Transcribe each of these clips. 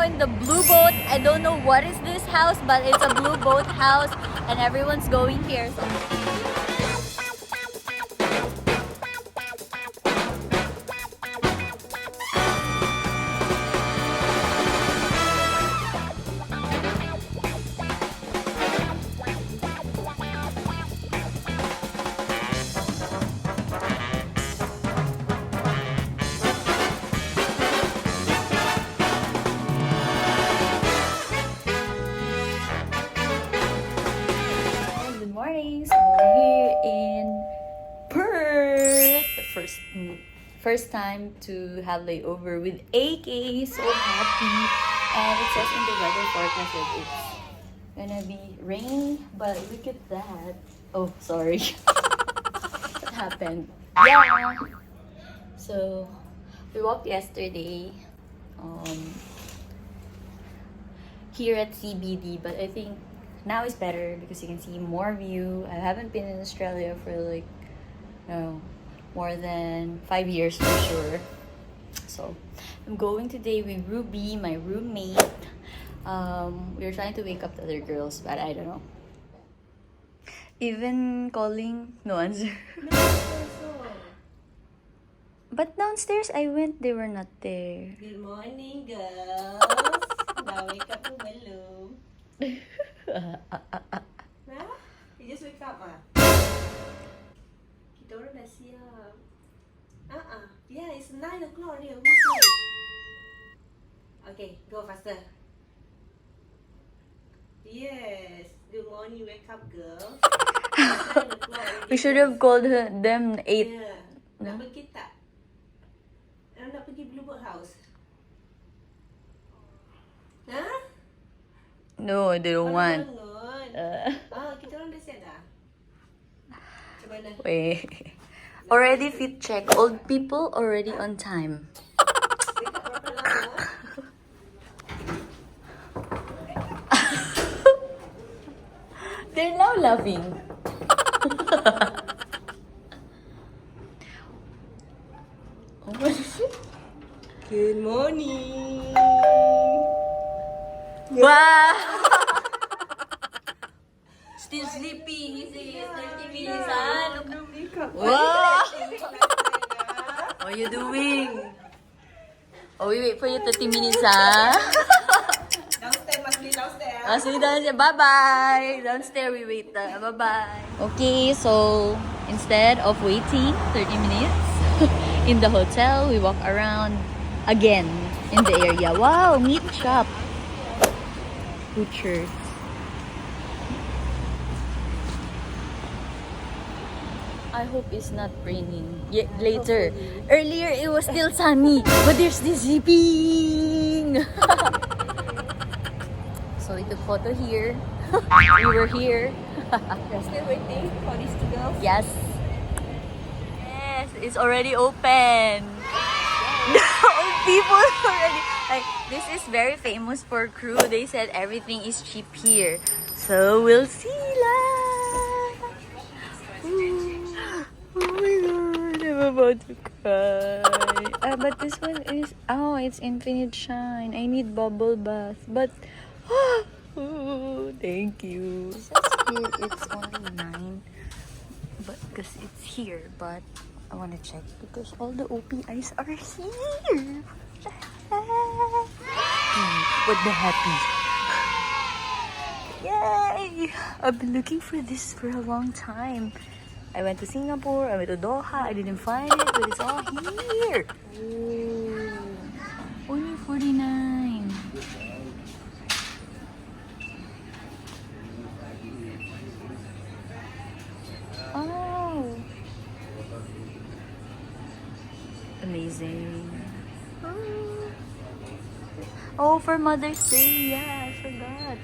in the blue boat. I don't know what is this house, but it's a blue boat house and everyone's going here. So. So we're here in Perth. The first time to have layover with AK. So happy. And it says in the weather forecast that it's gonna be rain. But look at that. Oh, sorry. What happened? Yeah. So we walked yesterday here at CBD, but I think now is better because you can see more view. I haven't been in Australia for like, no, more than 5 years for sure. So I'm going today with Ruby, my roommate. We're trying to wake up the other girls, but I don't know. Even calling, no answer. But downstairs I went, they were not there. Good morning, girls. Now wake up mo balloon. Nah? You just wake up, Kita orang dah siap. Yeah, it's 9 o'clock already, almost late. Okay, go faster. Yes. Good morning, wake up, girls. 9 o'clock already. We should have called them 8. Yeah. No? Nak pergi tak? Nak pergi Blue Boat House? Huh? No, I didn't want. Kita orang dah siap dah? Macam mana? Wait. Already fit check. Old people already on time. Wake up berapa lama? They're now laughing. Oh, what is it? Good morning. Wow! Still sleepy. He says 30 minutes. Wow! What are you doing? Oh, we wait for you 30 minutes, Downstairs, must be downstairs. See you downstairs. Bye-bye. Downstairs we wait. Bye-bye. Okay, so instead of waiting 30 minutes in the hotel, we walk around again in the area. Wow, meat shop. Butchers. I hope it's not raining. Yeah, later. Earlier it was still sunny, but there's this zipping. So we took photo here. We were here. You're still waiting for these two girls? Yes. Yes, it's already open. People already. Like, this is very famous for crew. They said everything is cheap here. So we'll see lah. Oh my god, I'm about to cry. But this one is, it's infinite shine. I need bubble bath. But, thank you. It says here it's only 9. But, because it's here. But, I want to check because all the OPIs are here. What the happy. Yay! I've been looking for this for a long time. I went to Singapore, I went to Doha, I didn't find it, but it's all here. Ooh. Only 49. Oh. Amazing. Oh, for Mother's Day, yeah, I forgot.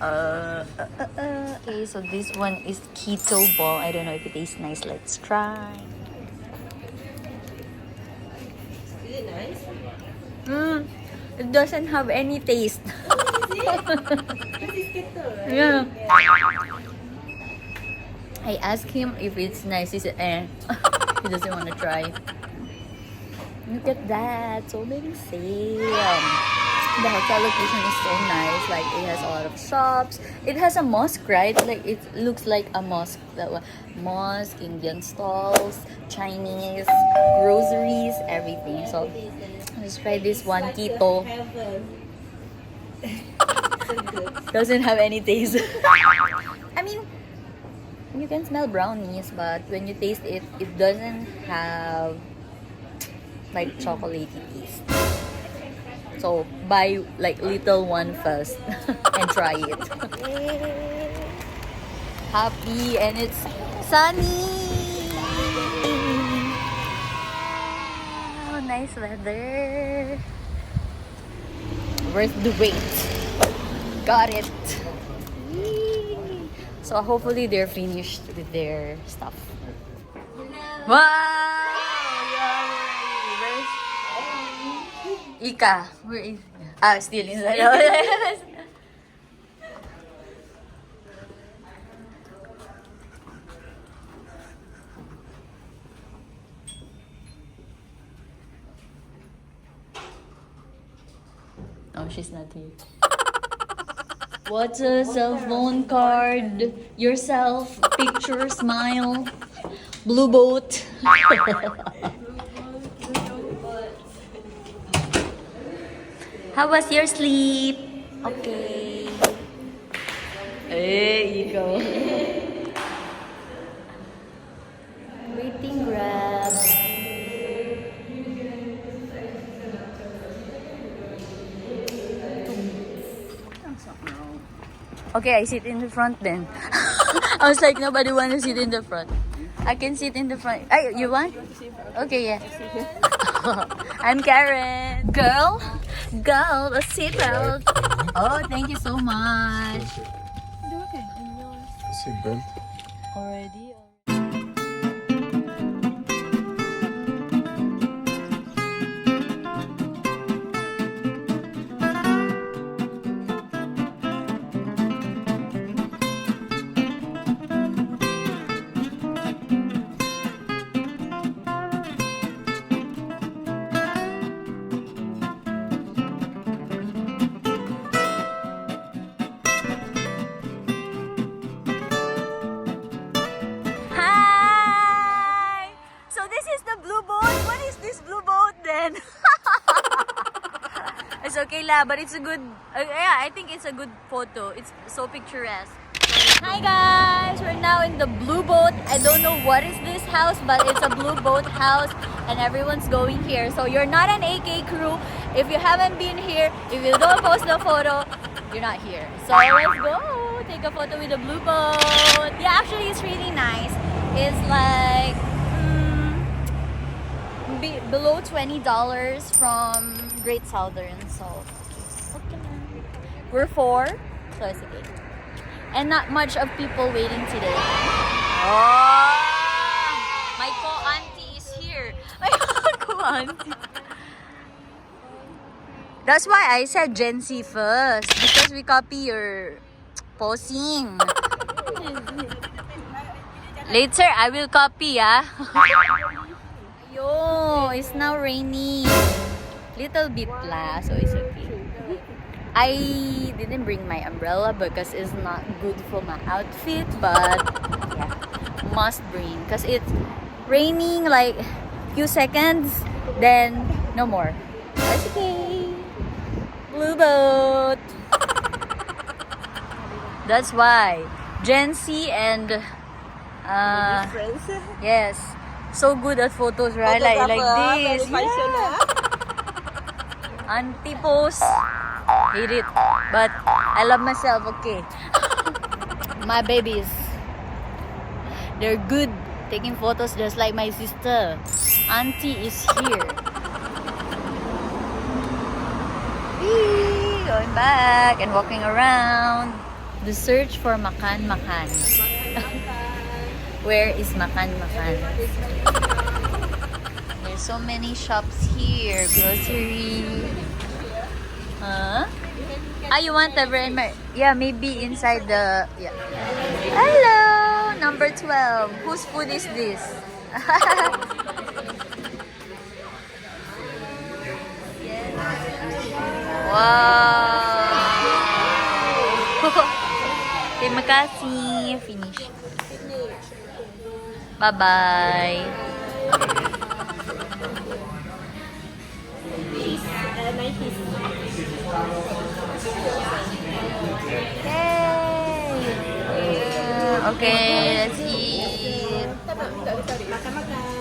Okay, so this one is keto ball. I don't know if it tastes nice. Let's try. Is it nice? It doesn't have any taste. This is keto, right? Yeah. I asked him if it's nice. He said, He doesn't want to try. Look at that, so many sale. The hotel location is so nice. Like it has a lot of shops. It has a mosque, right? Like it looks like a mosque. Mosque, Indian stalls, Chinese, groceries, everything. So let's try this one, keto. Doesn't have any taste. I mean, you can smell brownies, but when you taste it, it doesn't have like chocolatey taste. So buy like little one first and try it. Happy and it's sunny. Oh, nice weather. Worth the wait. Got it. So hopefully they're finished with their stuff. Wow! Ika, where is still inside. Oh, she's not here. What's a cell phone card? Yourself, picture, smile, blue boat. How was your sleep? Okay. There you go. Waiting grab. Okay, I sit in the front then. I was like, nobody want to sit in the front. I can sit in the front. Ay, you want? Okay, yeah. I'm Karen. Girl, a seatbelt. Oh, thank you so much. Seatbelt. Already? It's okay lah, but it's a good, yeah, I think it's a good photo. It's so picturesque. Hi guys, we're now in the blue boat. I don't know what is this house, but it's a blue boat house and everyone's going here. So you're not an AK crew. If you haven't been here, if you don't post the photo, you're not here. So let's go take a photo with the blue boat. Yeah, actually it's really nice. It's like below $20 from Great Southern. So okay. We're 4, so it's okay. And not much of people waiting today. Oh, my co-auntie is here. My co-auntie. That's why I said Gen Z first, because we copy your posing. Later, I will copy, ah. Yo, it's now raining. Little bit la, so it's okay. I didn't bring my umbrella because it's not good for my outfit, but yeah, must bring because it's raining like few seconds, then no more. That's okay. Blue boat. That's why Gen Z and yes, so good at photos, right? Like this. Yeah. Auntie pose. Hate it, but I love myself. Okay. My babies, they're good taking photos just like my sister. Auntie is here. Whee! Going back and walking around. The search for makan. Where is makan? There's so many shops here. Grocery. Huh? You want the brand? Yeah, maybe inside the. Yeah. Hello, number 12. Whose food is this? Wow! Terima kasih. Finish. Bye-bye. Yay! Yeah. Okay, let's eat.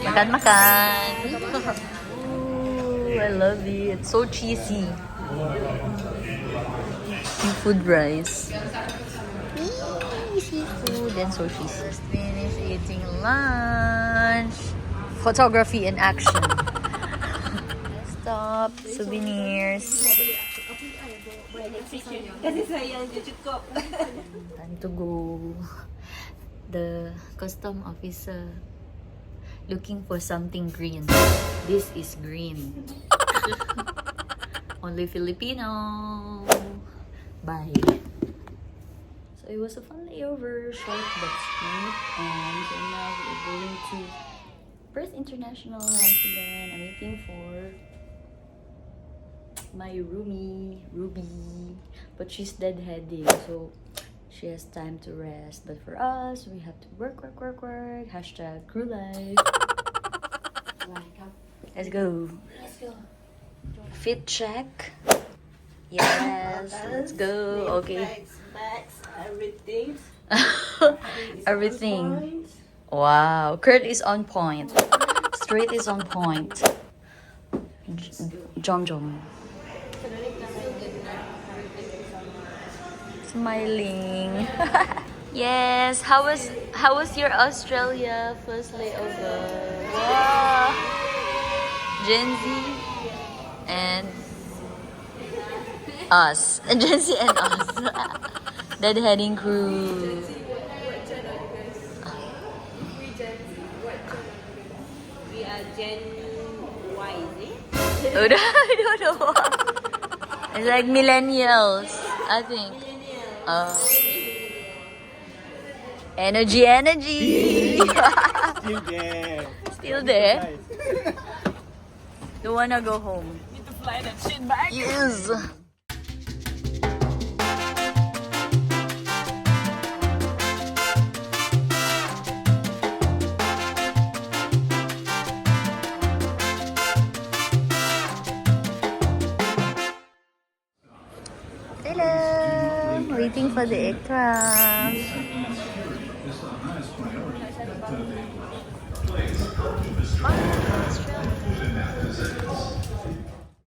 Makan-makan. Ooh, I love it. It's so cheesy. Seafood rice. Eee, seafood and so cheesy. Finish eating lunch. Photography in action. Stop. Souvenirs. Time to go. The custom officer looking for something green. This is green. Only Filipino. Bye. So it was a fun layover, short but sweet. And so now we're going to Perth International once again. I'm waiting for my roomie, Ruby. But she's deadheading, so she has time to rest. But for us, we have to work. Hashtag crew life. Let's go. Fit check. Yes, let's go. Okay. Everything. Everything. Wow. Curl is on point. Straight is on point. Jom. Smiling. Yes. How was your Australia first layover? Wow. Gen Z and us. Gen Z and us. Deadheading crew. We are Gen Y, is it? I don't know. It's like millennials, I think. Energy. Still there. Still there. Don't wanna go home. Need to fly that shit back. Yes. Hello. Waiting for the aircraft.